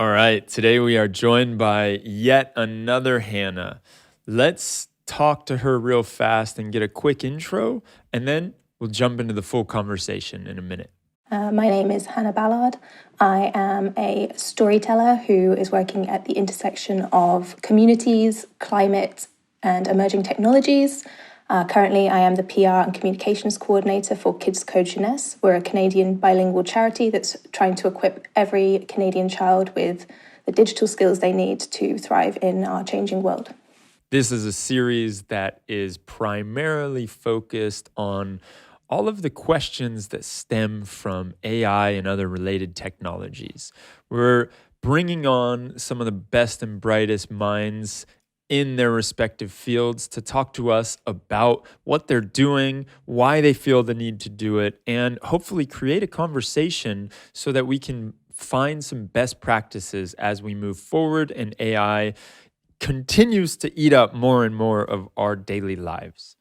All right, today we are joined by yet another Hannah. Let's talk to her real fast and get a quick intro, and then we'll jump into the full conversation in a minute. My name is Hannah Ballard. I am a storyteller who is working at the intersection of communities, climate, and emerging technologies. Currently, I am the PR and communications coordinator for Kids Code Jeunesse. We're a Canadian bilingual charity that's trying to equip every Canadian child with the digital skills they need to thrive in our changing world. This is a series that is primarily focused on all of the questions that stem from AI and other related technologies. We're bringing on some of the best and brightest minds in their respective fields to talk to us about what they're doing, why they feel the need to do it, and hopefully create a conversation so that we can find some best practices as we move forward and AI continues to eat up more and more of our daily lives.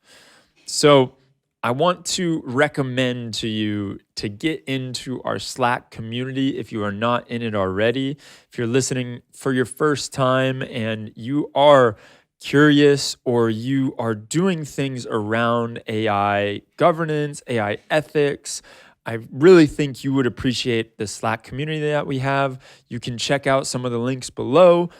So I want to recommend to you to get into our Slack community if you are not in it already. If you're listening for your first time and you are curious or you are doing things around AI governance, AI ethics, I really think you would appreciate the Slack community that we have. You can check out some of the links below.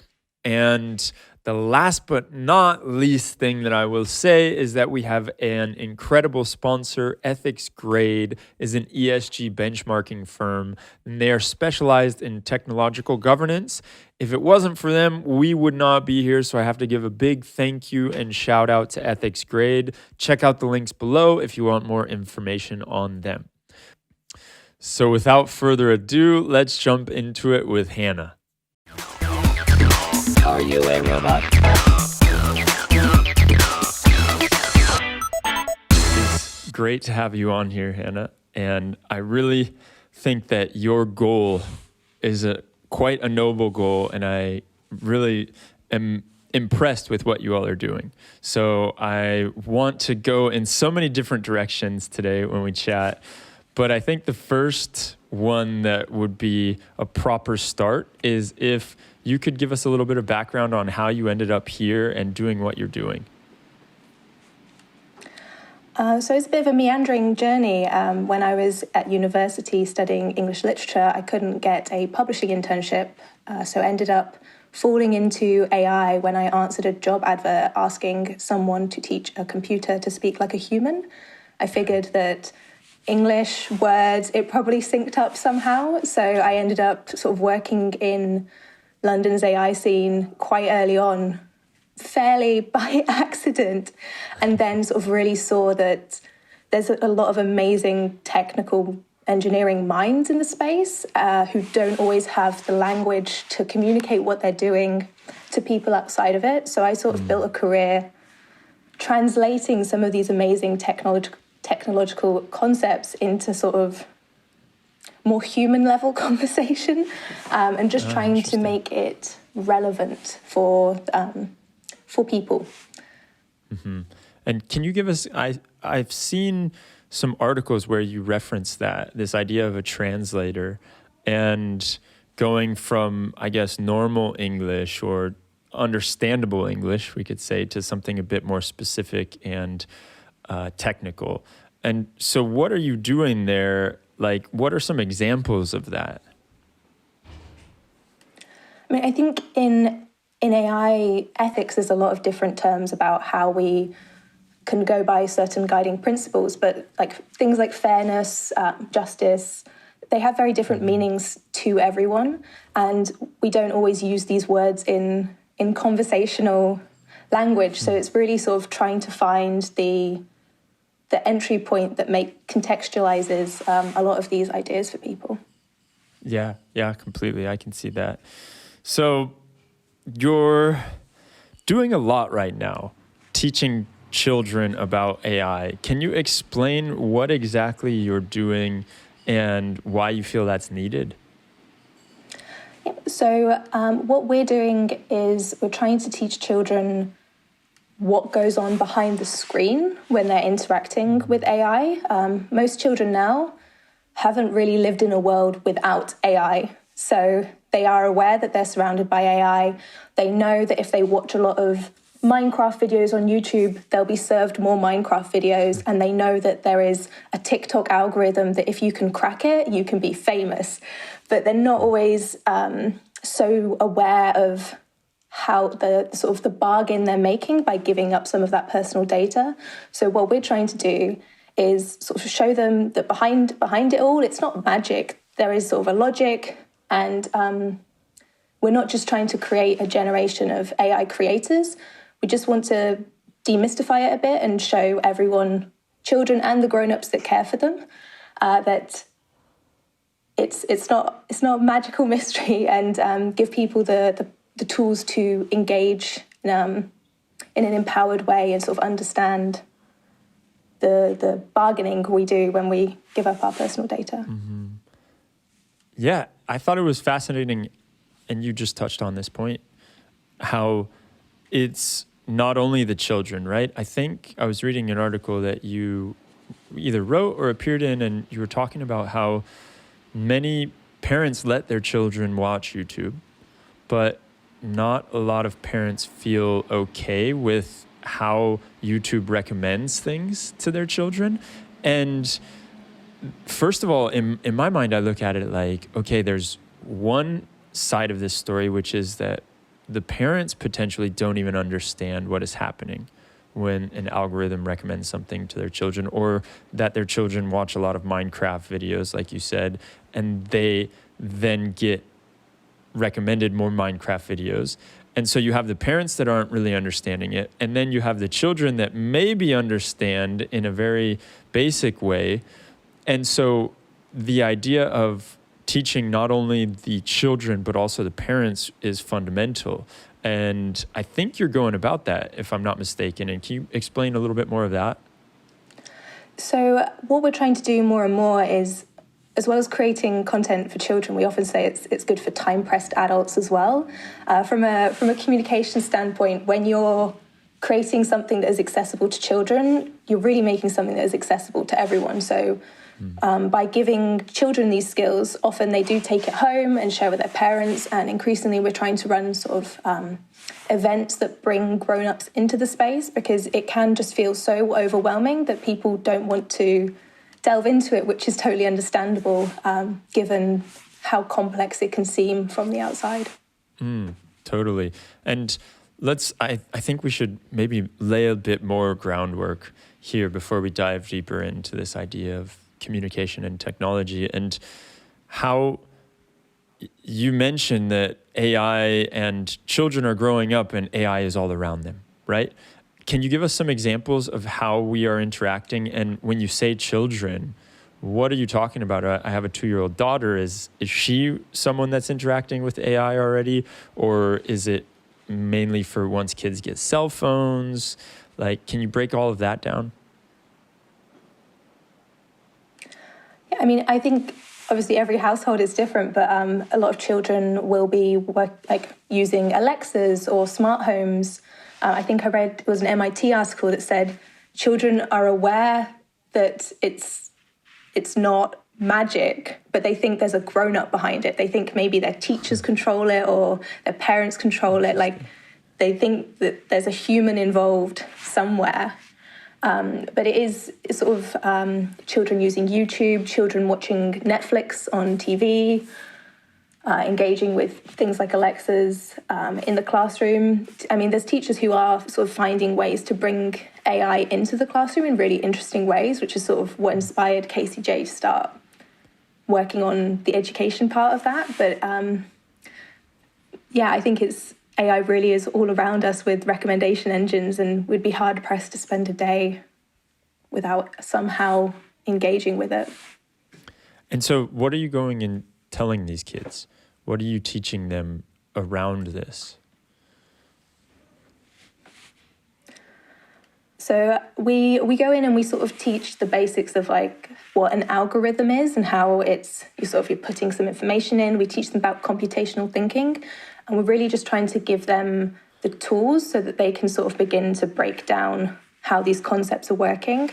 And the last but not least thing that I will say is that we have an incredible sponsor. EthicsGrade is an ESG benchmarking firm, and they are specialized in technological governance. If it wasn't for them, we would not be here, so I have to give a big thank you and shout out to EthicsGrade. Check out the links below if you want more information on them. So without further ado, let's jump into it with Hannah. Are you a robot? It's great to have you on here, Hannah. And I really think that your goal is quite a noble goal. And I really am impressed with what you all are doing. So I want to go in so many different directions today when we chat. But I think the first one that would be a proper start is if you could give us a little bit of background on how you ended up here and doing what you're doing. So it's a bit of a meandering journey. When I was at university studying English literature, I couldn't get a publishing internship, so I ended up falling into AI when I answered a job advert asking someone to teach a computer to speak like a human. I figured that English words, it probably synced up somehow, so I ended up sort of working in London's AI scene quite early on, fairly by accident, and then sort of really saw that there's a lot of amazing technical engineering minds in the space who don't always have the language to communicate what they're doing to people outside of it. So I sort of built a career translating some of these amazing technological concepts into sort of more human level conversation and just trying to make it relevant for people. Mm-hmm. And can you give us, I've seen some articles where you reference this idea of a translator and going from, I guess, normal English or understandable English, we could say, to something a bit more specific and technical. And so what are you doing there? Like, what are some examples of that? I mean, I think in AI ethics, there's a lot of different terms about how we can go by certain guiding principles, but like things like fairness, justice, they have very different meanings to everyone. And we don't always use these words in conversational language. So it's really sort of trying to find the entry point that contextualizes a lot of these ideas for people. Yeah, completely. I can see that. So you're doing a lot right now, teaching children about AI. Can you explain what exactly you're doing and why you feel that's needed? So what we're doing is we're trying to teach children what goes on behind the screen when they're interacting with AI. Most children now haven't really lived in a world without AI. So they are aware that they're surrounded by AI. They know that if they watch a lot of Minecraft videos on YouTube, they'll be served more Minecraft videos, and they know that there is a TikTok algorithm that if you can crack it, you can be famous. But they're not always so aware of how the sort of the bargain they're making by giving up some of that personal data. So what we're trying to do is sort of show them that behind it all, it's not magic. There is sort of a logic, and we're not just trying to create a generation of AI creators. We just want to demystify it a bit and show everyone, children and the grown-ups that care for them, that it's not a magical mystery, and give people the tools to engage in an empowered way and sort of understand the bargaining we do when we give up our personal data. Mm-hmm. Yeah, I thought it was fascinating, and you just touched on this point, how it's not only the children, right? I think I was reading an article that you either wrote or appeared in, and you were talking about how many parents let their children watch YouTube, but not a lot of parents feel okay with how YouTube recommends things to their children. And first of all, in my mind, I look at it like, okay, there's one side of this story, which is that the parents potentially don't even understand what is happening when an algorithm recommends something to their children, or that their children watch a lot of Minecraft videos, like you said, and they then get recommended more Minecraft videos. And so you have the parents that aren't really understanding it, and then you have the children that maybe understand in a very basic way. And so the idea of teaching not only the children, but also the parents is fundamental. And I think you're going about that, if I'm not mistaken. And can you explain a little bit more of that? So what we're trying to do more and more is, as well as creating content for children, we often say it's good for time-pressed adults as well. From a communication standpoint, when you're creating something that is accessible to children, you're really making something that is accessible to everyone. So by giving children these skills, often they do take it home and share with their parents, and increasingly we're trying to run sort of events that bring grown-ups into the space, because it can just feel so overwhelming that people don't want to delve into it, which is totally understandable, given how complex it can seem from the outside. Totally. And I think we should maybe lay a bit more groundwork here before we dive deeper into this idea of communication and technology, and how you mentioned that AI and children are growing up and AI is all around them, right? Can you give us some examples of how we are interacting? And when you say children, what are you talking about? I have a 2-year-old daughter. Is she someone that's interacting with AI already? Or is it mainly for once kids get cell phones? Like, can you break all of that down? Yeah, I mean, I think obviously every household is different, but a lot of children will be using Alexas or smart homes. I think I read, it was an MIT article that said children are aware that it's not magic, but they think there's a grown-up behind it. They think maybe their teachers control it or their parents control it. Like, they think that there's a human involved somewhere. But it's sort of children using YouTube, children watching Netflix on TV, engaging with things like Alexas in the classroom. I mean, there's teachers who are sort of finding ways to bring AI into the classroom in really interesting ways, which is sort of what inspired KCJ to start working on the education part of that. But yeah, I think AI really is all around us with recommendation engines, and we'd be hard-pressed to spend a day without somehow engaging with it. And so what are you going and telling these kids? What are you teaching them around this? So we go in and we sort of teach the basics of like what an algorithm is and how you're putting some information in. We teach them about computational thinking, and we're really just trying to give them the tools so that they can sort of begin to break down how these concepts are working.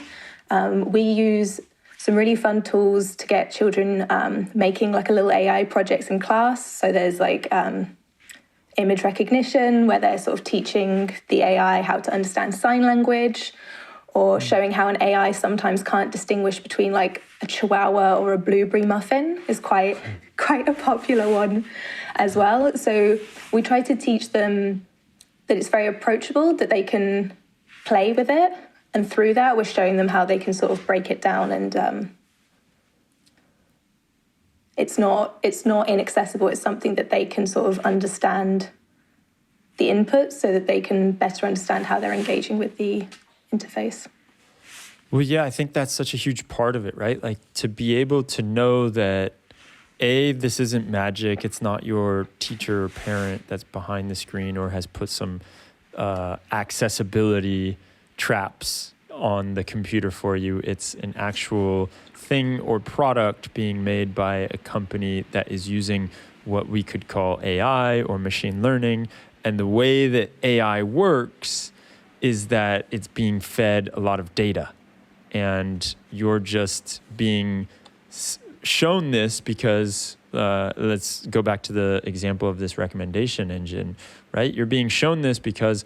We use some really fun tools to get children making like a little AI projects in class. So there's like image recognition, where they're sort of teaching the AI how to understand sign language, or showing how an AI sometimes can't distinguish between like a chihuahua or a blueberry muffin is quite a popular one as well. So we try to teach them that it's very approachable, that they can play with it. And through that, we're showing them how they can sort of break it down, and it's not inaccessible. It's something that they can sort of understand the input, so that they can better understand how they're engaging with the interface. Well, yeah, I think that's such a huge part of it, right? Like to be able to know that this isn't magic. It's not your teacher or parent that's behind the screen or has put some accessibility traps on the computer for you. It's an actual thing or product being made by a company that is using what we could call AI or machine learning. And the way that AI works is that it's being fed a lot of data. And you're just being shown this because, let's go back to the example of this recommendation engine, right? You're being shown this because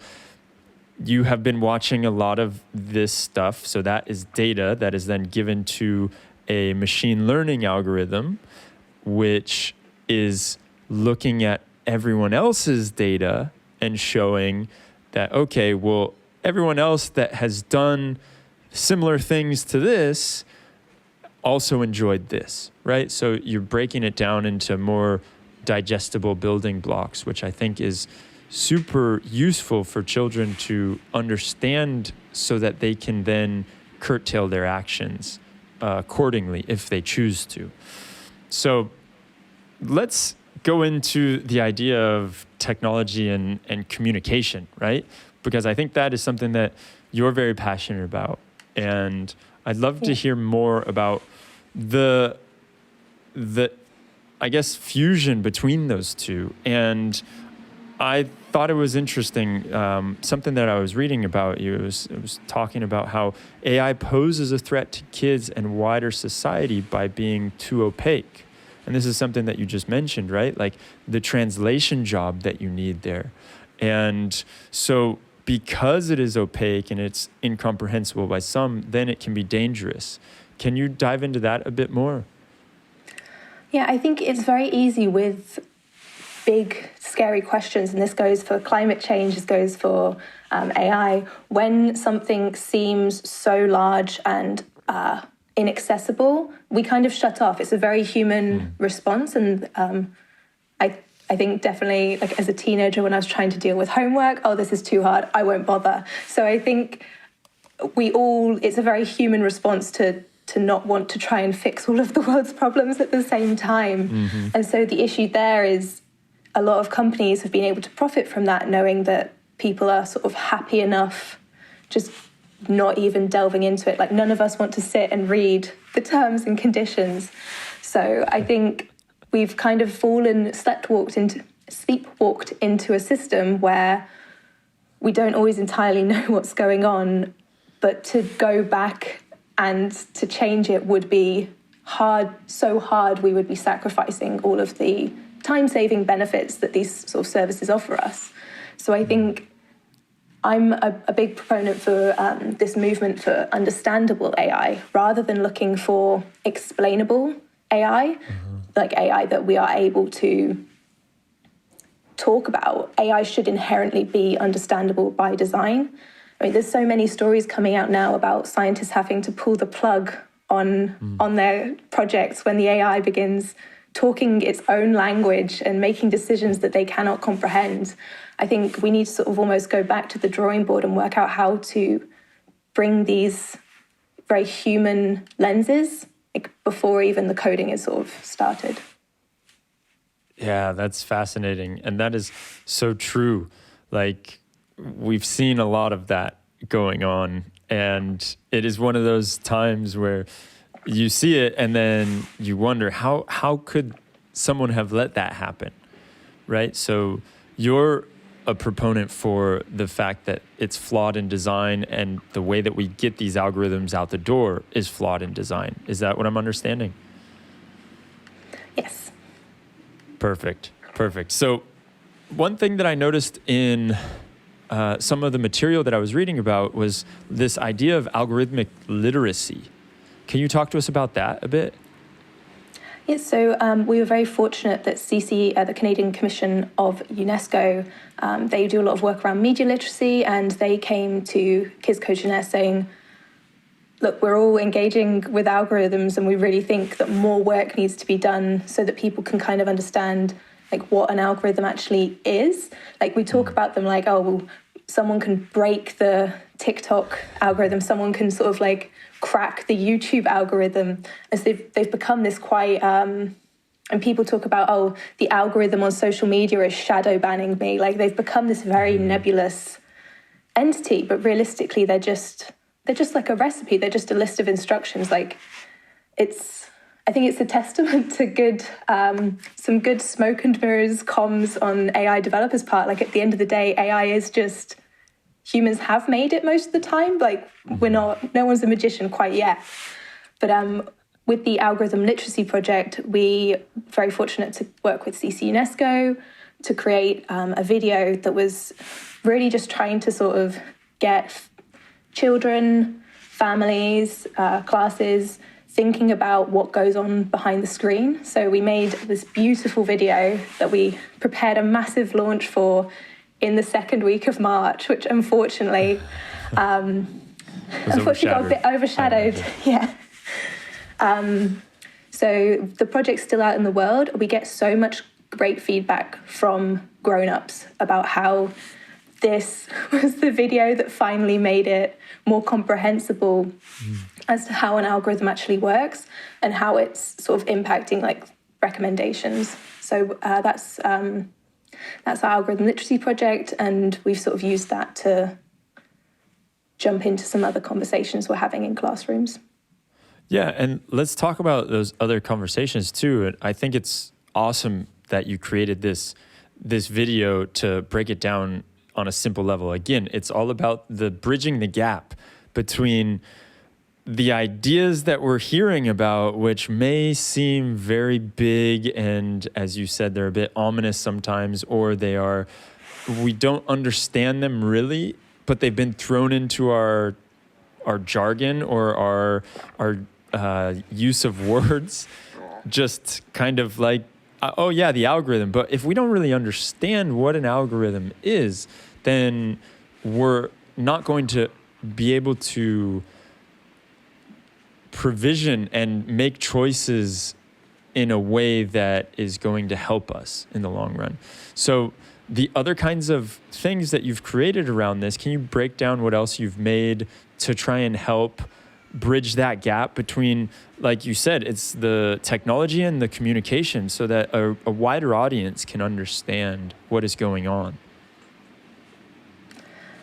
you have been watching a lot of this stuff. So that is data that is then given to a machine learning algorithm, which is looking at everyone else's data and showing that, okay, well, everyone else that has done similar things to this also enjoyed this, right? So you're breaking it down into more digestible building blocks, which I think is super useful for children to understand, so that they can then curtail their actions accordingly if they choose to. So let's go into the idea of technology and communication, right? Because I think that is something that you're very passionate about. And I'd love to hear more about the I guess, fusion between those two. And I thought it was interesting, something that I was reading about you. It was talking about how AI poses a threat to kids and wider society by being too opaque. And this is something that you just mentioned, right? Like the translation job that you need there. And so because it is opaque and it's incomprehensible by some, then it can be dangerous. Can you dive into that a bit more? Yeah, I think it's very easy with big, scary questions, and this goes for climate change, this goes for AI. When something seems so large and inaccessible, we kind of shut off. It's a very human response, and I think definitely, like as a teenager, when I was trying to deal with homework, this is too hard, I won't bother. So I think it's a very human response to not want to try and fix all of the world's problems at the same time. Mm-hmm. And so the issue there is a lot of companies have been able to profit from that, knowing that people are sort of happy enough just not even delving into it. Like none of us want to sit and read the terms and conditions. So I think we've kind of sleepwalked into a system where we don't always entirely know what's going on, but to go back and to change it would be hard, so hard we would be sacrificing all of the time-saving benefits that these sort of services offer us. So I think I'm a big proponent for this movement for understandable AI, rather than looking for explainable AI, like AI that we are able to talk about. AI should inherently be understandable by design. I mean, there's so many stories coming out now about scientists having to pull the plug on their projects when the AI begins talking its own language and making decisions that they cannot comprehend. I think we need to sort of almost go back to the drawing board and work out how to bring these very human lenses before even the coding is sort of started. Yeah, that's fascinating. And that is so true. Like, we've seen a lot of that going on. And it is one of those times where you see it and then you wonder, how could someone have let that happen, right? So you're a proponent for the fact that it's flawed in design and the way that we get these algorithms out the door is flawed in design. Is that what I'm understanding? Yes. Perfect. So one thing that I noticed in some of the material that I was reading about was this idea of algorithmic literacy. Can you talk to us about that a bit? Yes, so we were very fortunate that CC, the Canadian Commission of UNESCO, they do a lot of work around media literacy, and they came to Kids Code Jeunesse saying, look, we're all engaging with algorithms and we really think that more work needs to be done so that people can kind of understand like what an algorithm actually is. Like we talk about them like, oh, well, someone can break the TikTok algorithm, someone can sort of like crack the YouTube algorithm, as they've become this quite, and people talk about, oh, the algorithm on social media is shadow banning me. Like they've become this very nebulous entity, but realistically, they're just like a recipe. They're just a list of instructions. Like I think it's a testament to good, some good smoke and mirrors comms on AI developers' part. Like at the end of the day, AI is just, humans have made it most of the time. Like no one's a magician quite yet. But with the algorithm literacy project, we were very fortunate to work with CC UNESCO to create a video that was really just trying to sort of get children, families, classes, thinking about what goes on behind the screen. So we made this beautiful video that we prepared a massive launch for in the second week of March, which unfortunately got a bit overshadowed. Yeah. So the project's still out in the world. We get so much great feedback from grown-ups about how this was the video that finally made it more comprehensible as to how an algorithm actually works and how it's sort of impacting like recommendations. So that's our algorithm literacy project, and we've sort of used that to jump into some other conversations we're having in classrooms. Yeah, and let's talk about those other conversations too. And I think it's awesome that you created this video to break it down on a simple level. Again, it's all about the bridging the gap between the ideas that we're hearing about, which may seem very big and, as you said, they're a bit ominous sometimes, or we don't understand them really, but they've been thrown into our jargon or our use of words, just kind of like, oh yeah, the algorithm. But if we don't really understand what an algorithm is, then we're not going to be able to provision and make choices in a way that is going to help us in the long run. So the other kinds of things that you've created around this, can you break down what else you've made to try and help bridge that gap between, like you said, it's the technology and the communication, so that a wider audience can understand what is going on?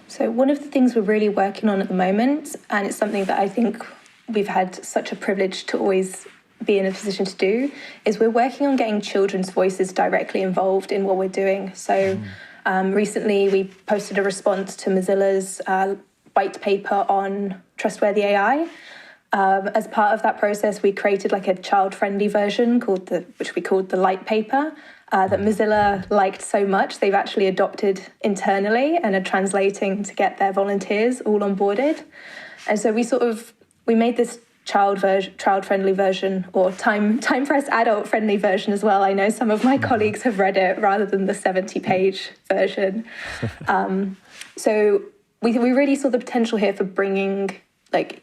So one of the things we're really working on at the moment, and it's something that I think we've had such a privilege to always be in a position to do, is we're working on getting children's voices directly involved in what we're doing. So recently we posted a response to Mozilla's white paper on trustworthy AI. As part of that process, we created like a child-friendly version which we called the light paper, that Mozilla liked so much they've actually adopted internally and are translating to get their volunteers all onboarded. And so we made this child-friendly version, or time-pressed adult-friendly version as well. I know some of my colleagues have read it rather than the 70-page version. So we really saw the potential here for bringing like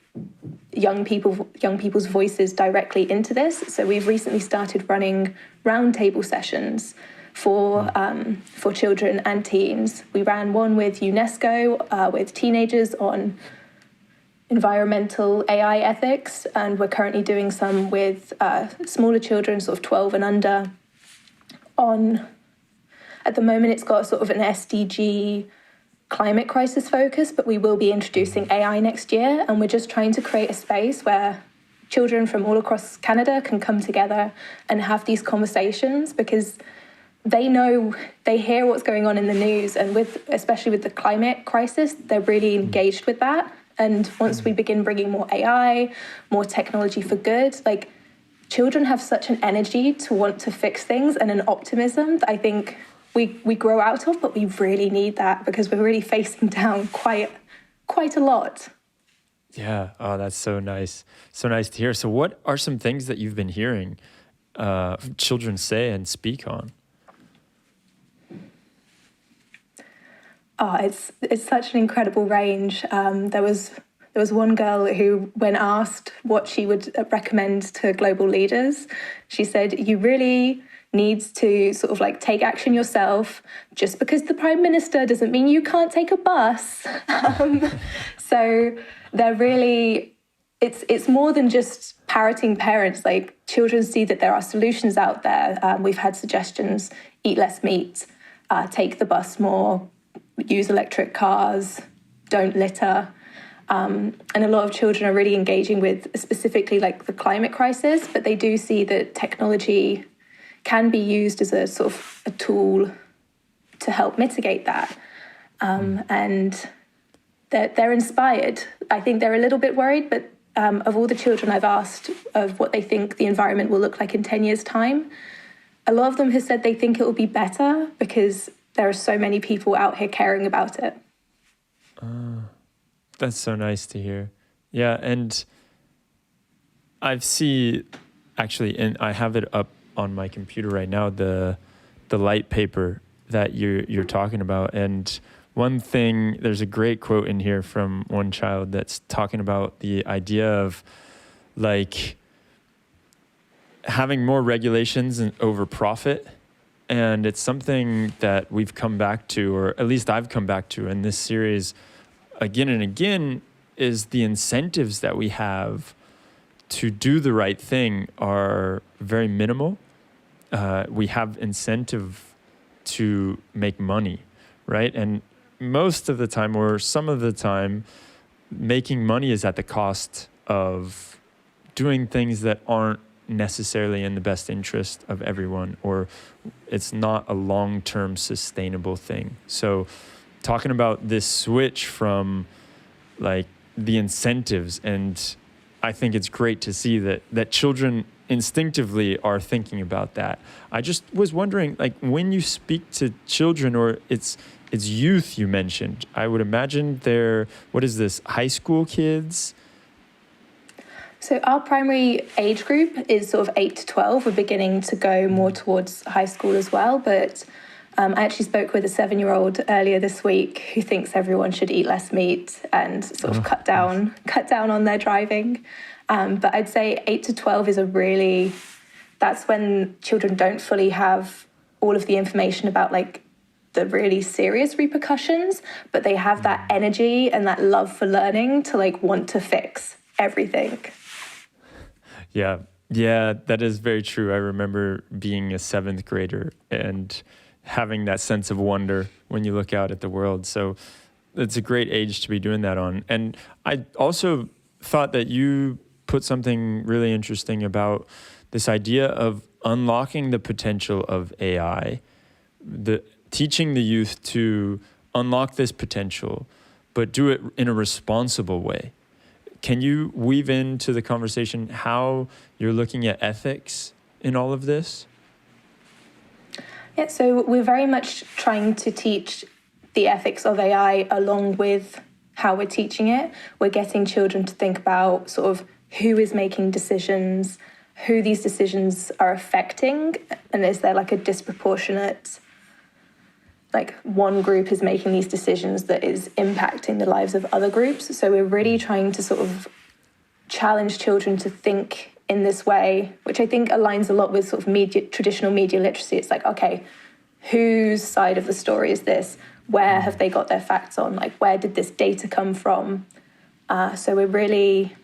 young people's voices directly into this. So we've recently started running roundtable sessions for children and teens. We ran one with UNESCO with teenagers on environmental AI ethics, and we're currently doing some with smaller children, sort of 12 and under. At the moment, it's got sort of an SDG climate crisis focus, but we will be introducing AI next year, and we're just trying to create a space where children from all across Canada can come together and have these conversations, because they hear what's going on in the news, and especially with the climate crisis, they're really engaged with that. And once we begin bringing more AI, more technology for good, like, children have such an energy to want to fix things and an optimism that I think we grow out of, but we really need that because we're really facing down quite a lot. Yeah. Oh, that's so nice. So nice to hear. So what are some things that you've been hearing children say and speak on? Oh, it's such an incredible range. There was one girl who, when asked what she would recommend to global leaders, she said, "You really need to sort of like take action yourself. Just because the Prime Minister doesn't mean you can't take a bus." So they're really, it's more than just parroting parents. Like, children see that there are solutions out there. We've had suggestions: eat less meat, take the bus more, use electric cars, don't litter. And a lot of children are really engaging with specifically like the climate crisis, but they do see that technology can be used as a sort of a tool to help mitigate that. And they're inspired. I think they're a little bit worried, but of all the children I've asked of what they think the environment will look like in 10 years' time, a lot of them have said they think it will be better because there are so many people out here caring about it. That's so nice to hear. Yeah, and and I have it up on my computer right now, the light paper that you're talking about. And one thing, there's a great quote in here from one child that's talking about the idea of like having more regulations over profit. And it's something that we've come back to, or at least I've come back to in this series again and again, is the incentives that we have to do the right thing are very minimal. We have incentive to make money, right? And most of the time, or some of the time, making money is at the cost of doing things that aren't necessarily in the best interest of everyone, or it's not a long-term sustainable thing. So talking about this switch from like the incentives, and I think it's great to see that children instinctively are thinking about that. I just was wondering, like, when you speak to children, or it's youth you mentioned, I would imagine they're, what is this, high school kids? So our primary age group is sort of 8 to 12. We're beginning to go more towards high school as well. But I actually spoke with a 7-year-old earlier this week who thinks everyone should eat less meat and sort of cut down on their driving. But I'd say 8 to 12 is that's when children don't fully have all of the information about like the really serious repercussions, but they have that energy and that love for learning to like want to fix everything. Yeah, that is very true. I remember being a 7th grader and having that sense of wonder when you look out at the world. So it's a great age to be doing that on. And I also thought that you put something really interesting about this idea of unlocking the potential of AI, teaching the youth to unlock this potential, but do it in a responsible way. Can you weave into the conversation how you're looking at ethics in all of this? Yeah, so we're very much trying to teach the ethics of AI along with how we're teaching it. We're getting children to think about sort of who is making decisions, who these decisions are affecting, and is there like a disproportionate, like one group is making these decisions that is impacting the lives of other groups. So we're really trying to sort of challenge children to think in this way, which I think aligns a lot with sort of traditional media literacy. It's like, okay, whose side of the story is this? Where have they got their facts on? Like, where did this data come from? So we're really,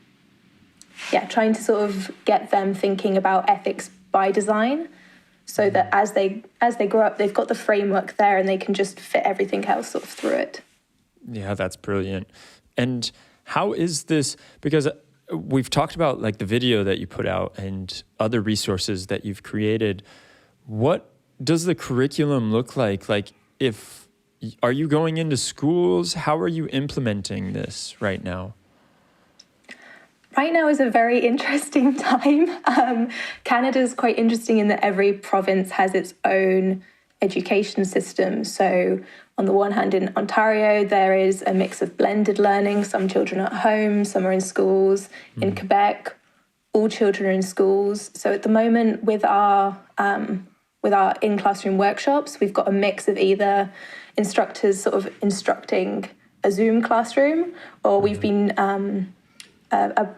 trying to sort of get them thinking about ethics by design, so that as they grow up, they've got the framework there and they can just fit everything else sort of through it. Yeah, that's brilliant. And how is this, because we've talked about like the video that you put out and other resources that you've created. What does the curriculum look like? Like, if are you going into schools? How are you implementing this right now? Right now is a very interesting time. Canada's quite interesting in that every province has its own education system. So on the one hand, in Ontario, there is a mix of blended learning. Some children are at home, some are in schools. In Quebec, all children are in schools. So at the moment, with our in-classroom workshops, we've got a mix of either instructors sort of instructing a Zoom classroom, or we've been a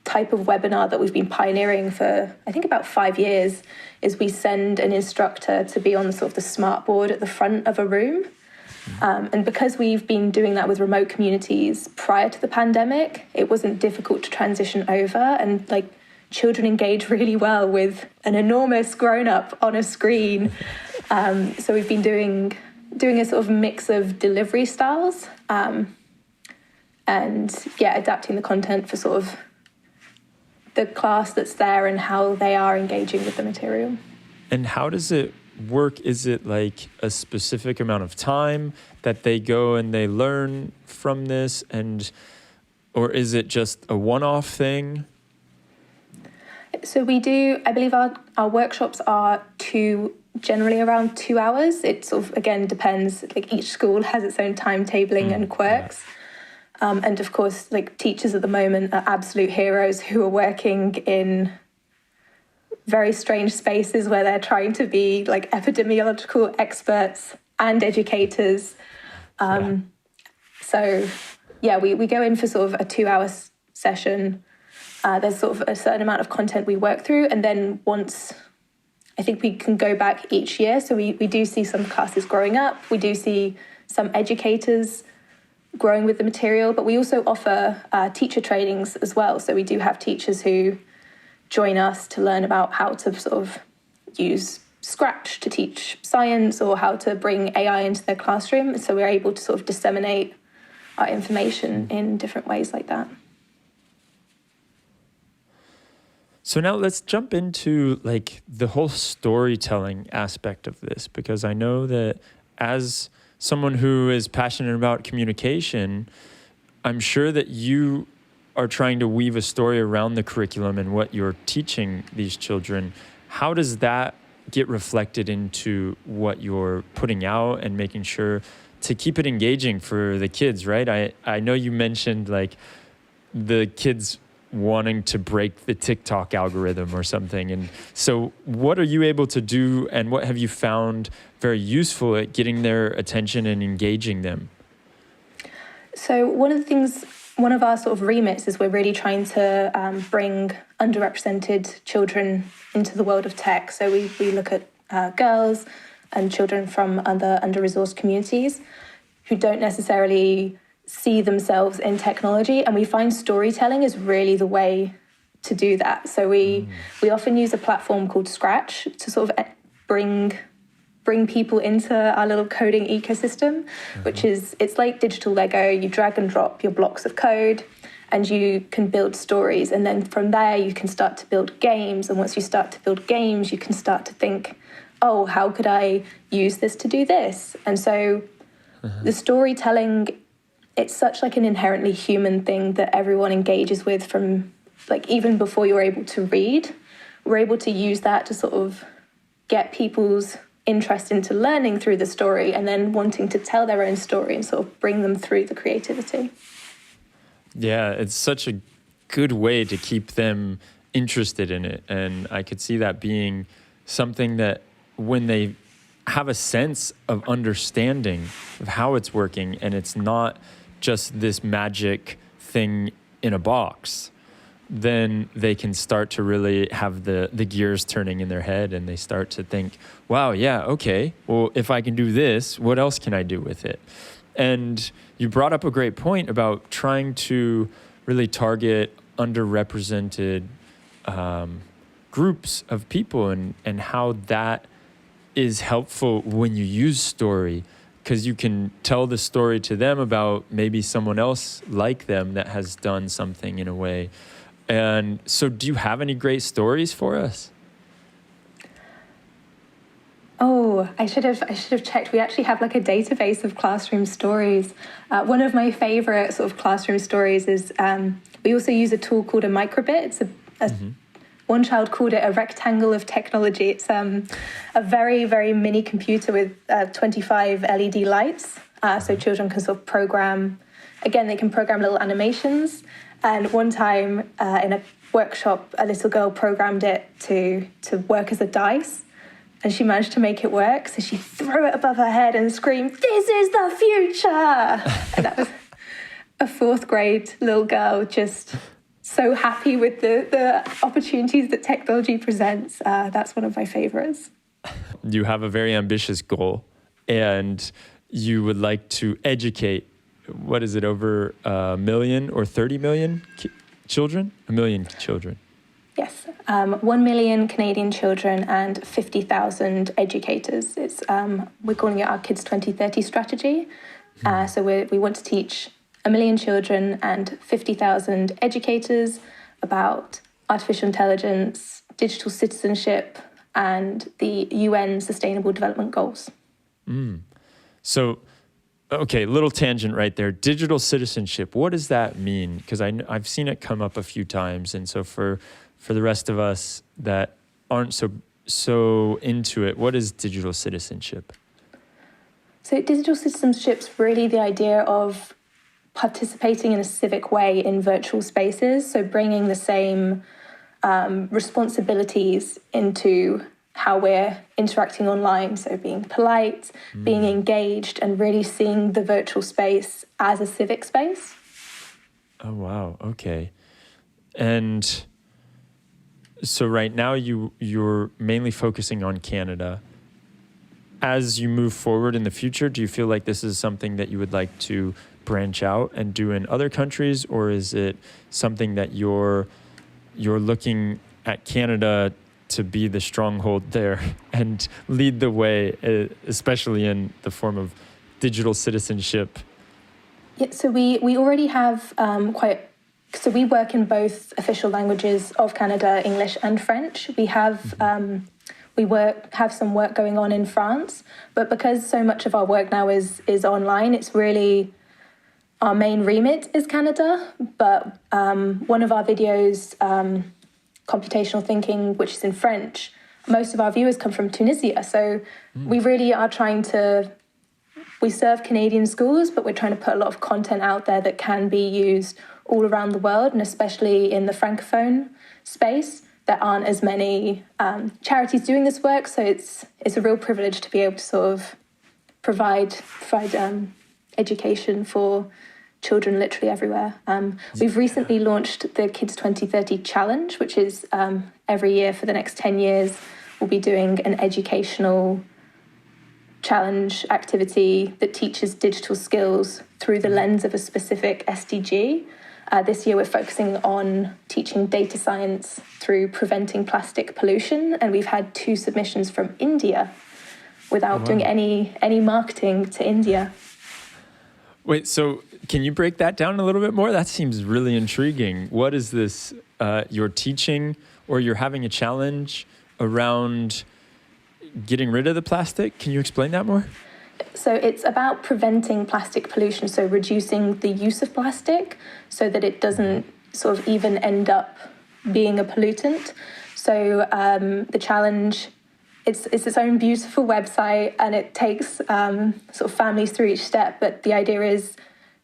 type of webinar that we've been pioneering for, I think, about 5 years, is we send an instructor to be on sort of the smart board at the front of a room. And because we've been doing that with remote communities prior to the pandemic, it wasn't difficult to transition over, and like children engage really well with an enormous grown-up on a screen. So we've been doing a sort of mix of delivery styles, and adapting the content for sort of the class that's there and how they are engaging with the material. And how does it work? Is it like a specific amount of time that they go and they learn from this, or is it just a one-off thing? So we do, I believe our workshops are generally around 2 hours. It sort of, again, depends, like each school has its own timetabling and quirks. Yeah. And of course, like teachers at the moment are absolute heroes who are working in very strange spaces where they're trying to be like epidemiological experts and educators. So we go in for sort of a 2 hour session. There's sort of a certain amount of content we work through. And then once, I think we can go back each year. So we do see some classes growing up. We do see some educators growing with the material, but we also offer teacher trainings as well. So we do have teachers who join us to learn about how to sort of use Scratch to teach science, or how to bring AI into their classroom. So we're able to sort of disseminate our information in different ways like that. So now let's jump into like the whole storytelling aspect of this, because I know that as someone who is passionate about communication, I'm sure that you are trying to weave a story around the curriculum and what you're teaching these children. How does that get reflected into what you're putting out and making sure to keep it engaging for the kids, right? I know you mentioned like the kids wanting to break the TikTok algorithm or something. And so what are you able to do, and what have you found very useful at getting their attention and engaging them? So one of our sort of remits is we're really trying to bring underrepresented children into the world of tech. So we look at girls and children from other under-resourced communities who don't necessarily see themselves in technology, and we find storytelling is really the way to do that. So we often use a platform called Scratch to sort of bring people into our little coding ecosystem, which is, it's like digital Lego. You drag and drop your blocks of code and you can build stories, and then from there you can start to build games, and once you start to build games you can start to think, oh, how could I use this to do this? And so the storytelling, it's such like an inherently human thing that everyone engages with from like even before you're able to read. We're able to use that to sort of get people's interest into learning through the story and then wanting to tell their own story and sort of bring them through the creativity. Yeah, it's such a good way to keep them interested in it. And I could see that being something that when they have a sense of understanding of how it's working, and it's not just this magic thing in a box, then they can start to really have the gears turning in their head, and they start to think, wow, yeah, okay, well, if I can do this, what else can I do with it? And you brought up a great point about trying to really target underrepresented groups of people, and how that is helpful when you use story, because you can tell the story to them about maybe someone else like them that has done something in a way. And so do you have any great stories for us? Oh, I should have checked. We actually have like a database of classroom stories. One of my favorite sort of classroom stories is we also use a tool called a microbit. One child called it a rectangle of technology. It's a very, very mini computer with 25 LED lights. So children can sort of program, again, they can program little animations. And one time in a workshop, a little girl programmed it to work as a dice. And she managed to make it work. So she threw it above her head and screamed, "This is the future!" And that was a fourth grade little girl just so happy with the opportunities that technology presents. That's one of my favorites. You have a very ambitious goal and you would like to educate, what is it, over a million or 30 million children? A million children. Yes, 1 million Canadian children and 50,000 educators. We're calling it our Kids 2030 strategy. So we want to teach 1 million children and 50,000 educators about artificial intelligence, digital citizenship, and the UN Sustainable Development Goals. So, okay, little tangent right there. Digital citizenship, what does that mean? Because I've seen it come up a few times. And so for the rest of us that aren't so into it, what is digital citizenship? So digital citizenship's really the idea of participating in a civic way in virtual spaces. So bringing the same responsibilities into how we're interacting online. So being polite, being engaged, and really seeing the virtual space as a civic space. Oh, wow. Okay. And so right now you're mainly focusing on Canada. As you move forward in the future, do you feel like this is something that you would like to branch out and do in other countries, or is it something that you're looking at Canada to be the stronghold there and lead the way, especially in the form of digital citizenship? Yeah, so we already have So we work in both official languages of Canada, English and French. We have have some work going on in France, but because so much of our work now is online, it's really our main remit is Canada. But one of our videos, computational thinking, which is in French, most of our viewers come from Tunisia. So we really are we serve Canadian schools, but we're trying to put a lot of content out there that can be used all around the world, and especially in the Francophone space. There aren't as many charities doing this work, so it's a real privilege to be able to sort of provide education for children literally everywhere. We've recently launched the Kids 2030 Challenge, which is every year for the next 10 years, we'll be doing an educational challenge activity that teaches digital skills through the lens of a specific SDG. This year we're focusing on teaching data science through preventing plastic pollution, and we've had 2 submissions from India without doing any marketing to India. Wait, so can you break that down a little bit more? That seems really intriguing. What is this you're teaching, or you're having a challenge around getting rid of the plastic? Can you explain that more? So it's about preventing plastic pollution, so reducing the use of plastic so that it doesn't sort of even end up being a pollutant. So the challenge, it's its own beautiful website, and it takes sort of families through each step. But the idea is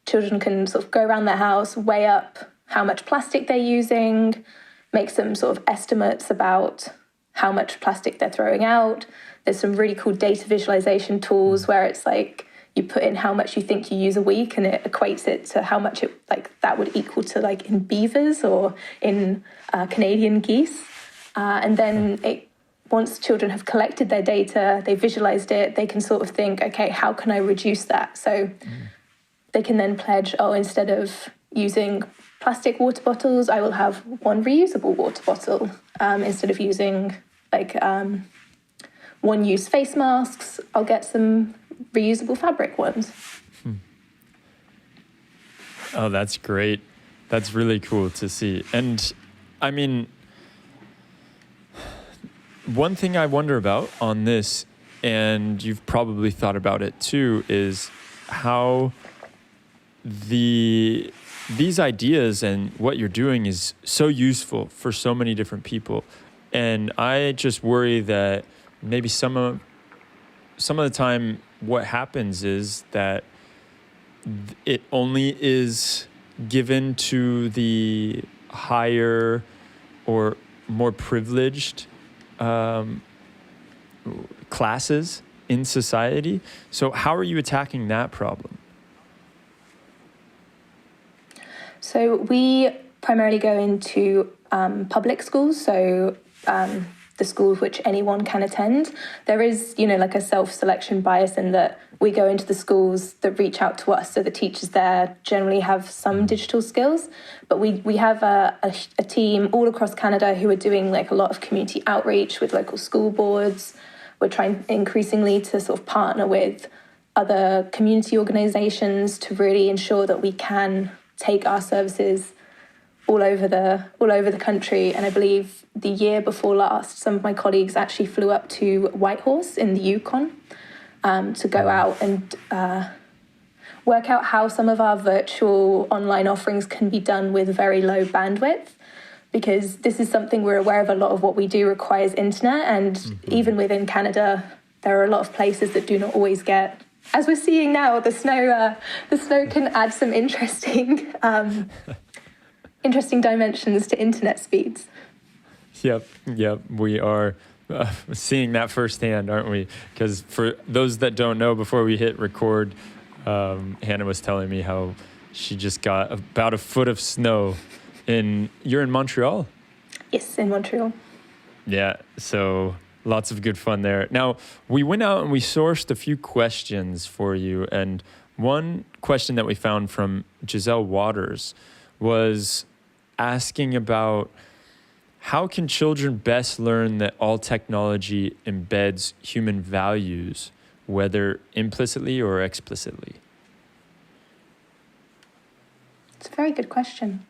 children can sort of go around their house, weigh up how much plastic they're using, make some sort of estimates about how much plastic they're throwing out. There's some really cool data visualization tools where it's like you put in how much you think you use a week, and it equates it to how much it that would equal to in beavers or in Canadian geese. And then once children have collected their data, they visualized it, they can sort of think, okay, how can I reduce that? So they can then pledge, instead of using plastic water bottles, I will have one reusable water bottle. Instead of using one-use face masks, I'll get some reusable fabric ones. Oh, that's great. That's really cool to see. And I mean, one thing I wonder about on this and you've probably thought about it too, is how these ideas and what you're doing is so useful for so many different people. And I just worry that maybe some of the time what happens is that it only is given to the higher or more privileged classes in society. So how are you attacking that problem? So we primarily go into public schools, so the schools which anyone can attend. There is, like a self-selection bias in that we go into the schools that reach out to us, so the teachers there generally have some digital skills, but we have a team all across Canada who are doing like a lot of community outreach with local school boards. We're trying increasingly to sort of partner with other community organisations to really ensure that we can take our services all over the country. And I believe the year before last, some of my colleagues actually flew up to Whitehorse in the Yukon to go out and work out how some of our virtual online offerings can be done with very low bandwidth, because this is something we're aware of. A lot of what we do requires internet, and even within Canada, there are a lot of places that do not always get, as we're seeing now, the snow can add some interesting dimensions to internet speeds. Yep, we are seeing that firsthand, aren't we? Because for those that don't know, before we hit record, Hannah was telling me how she just got about a foot of snow you're in Montreal? Yes, in Montreal. Yeah, so lots of good fun there. Now, we went out and we sourced a few questions for you, and one question that we found from Giselle Waters was asking about how can children best learn that all technology embeds human values, whether implicitly or explicitly? It's a very good question.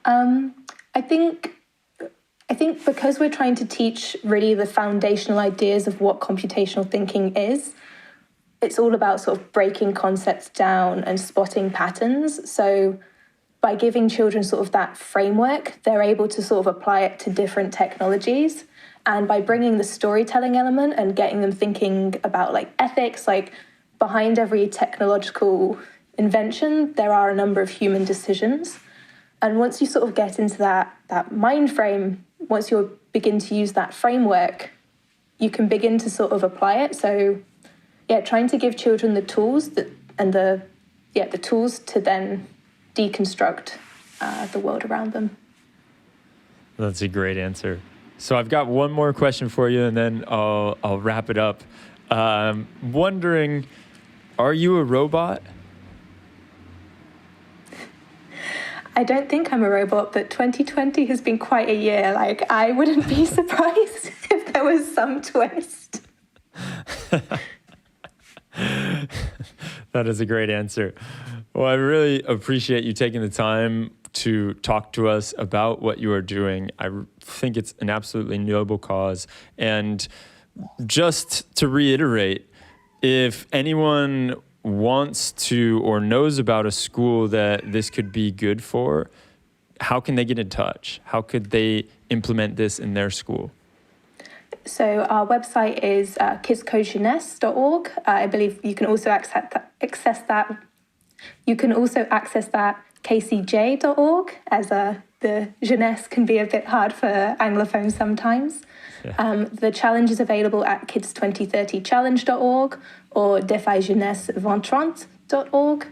I think because we're trying to teach really the foundational ideas of what computational thinking is, it's all about sort of breaking concepts down and spotting patterns. So by giving children sort of that framework, they're able to sort of apply it to different technologies. And by bringing the storytelling element and getting them thinking about like ethics, like behind every technological invention, there are a number of human decisions. And once you sort of get into that mind frame, once you begin to use that framework, you can begin to sort of apply it. So, trying to give children the tools the tools to then deconstruct the world around them. That's a great answer. So I've got one more question for you, and then I'll wrap it up. Wondering, are you a robot? I don't think I'm a robot, but 2020 has been quite a year. Like, I wouldn't be surprised if there was some twist. That is a great answer. Well, I really appreciate you taking the time to talk to us about what you are doing. I think it's an absolutely noble cause. And just to reiterate, if anyone wants to or knows about a school that this could be good for, how can they get in touch? How could they implement this in their school? So our website is kidscodejeunesse.org. I believe you can also access that. You can also access that kcj.org, as the jeunesse can be a bit hard for Anglophones sometimes. Yeah. The challenge is available at kids2030challenge.org or defaijeunesse2030.org,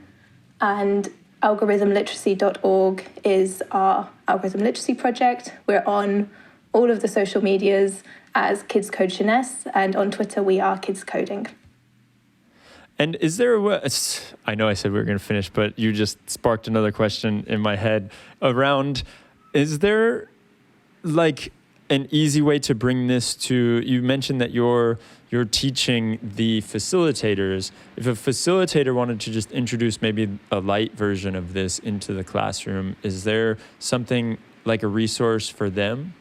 and algorithmliteracy.org is our algorithm literacy project. We're on all of the social medias as Kids Code Jeunesse, and on Twitter we are Kids Coding. And is there I know I said we were going to finish, but you just sparked another question in my head around, is there like an easy way to bring this to, you mentioned that you're teaching the facilitators. If a facilitator wanted to just introduce maybe a light version of this into the classroom, is there something like a resource for them?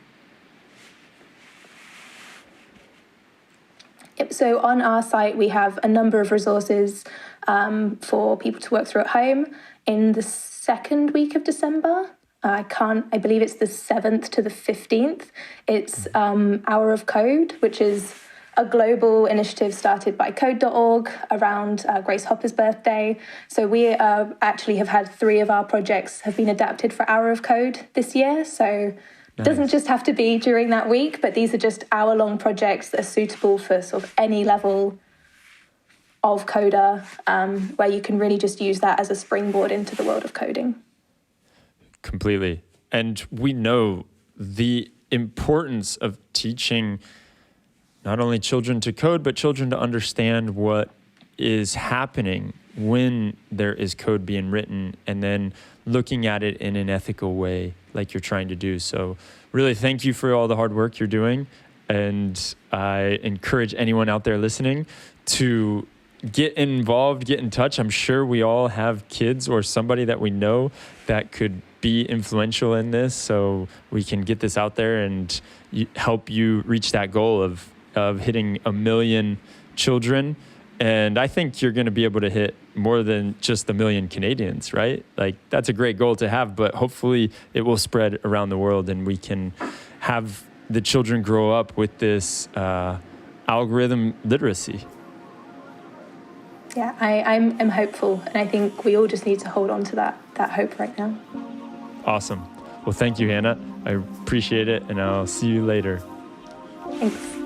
So on our site, we have a number of resources for people to work through at home. In the second week of December, I believe it's the 7th to the 15th, it's Hour of Code, which is a global initiative started by code.org around Grace Hopper's birthday. So we actually have had 3 of our projects have been adapted for Hour of Code this year. So it doesn't just have to be during that week, but these are just hour-long projects that are suitable for sort of any level of coder, where you can really just use that as a springboard into the world of coding. Completely. And we know the importance of teaching not only children to code, but children to understand what is happening when there is code being written, and then looking at it in an ethical way like you're trying to do. So really thank you for all the hard work you're doing. And I encourage anyone out there listening to get involved, get in touch. I'm sure we all have kids or somebody that we know that could be influential in this, so we can get this out there and help you reach that goal of hitting 1 million children. And I think you're going to be able to hit more than just 1 million Canadians, right? Like, that's a great goal to have, but hopefully it will spread around the world and we can have the children grow up with this algorithm literacy. Yeah, I'm hopeful, and I think we all just need to hold on to that hope right now. Awesome. Well, thank you, Hannah. I appreciate it, and I'll see you later. Thanks.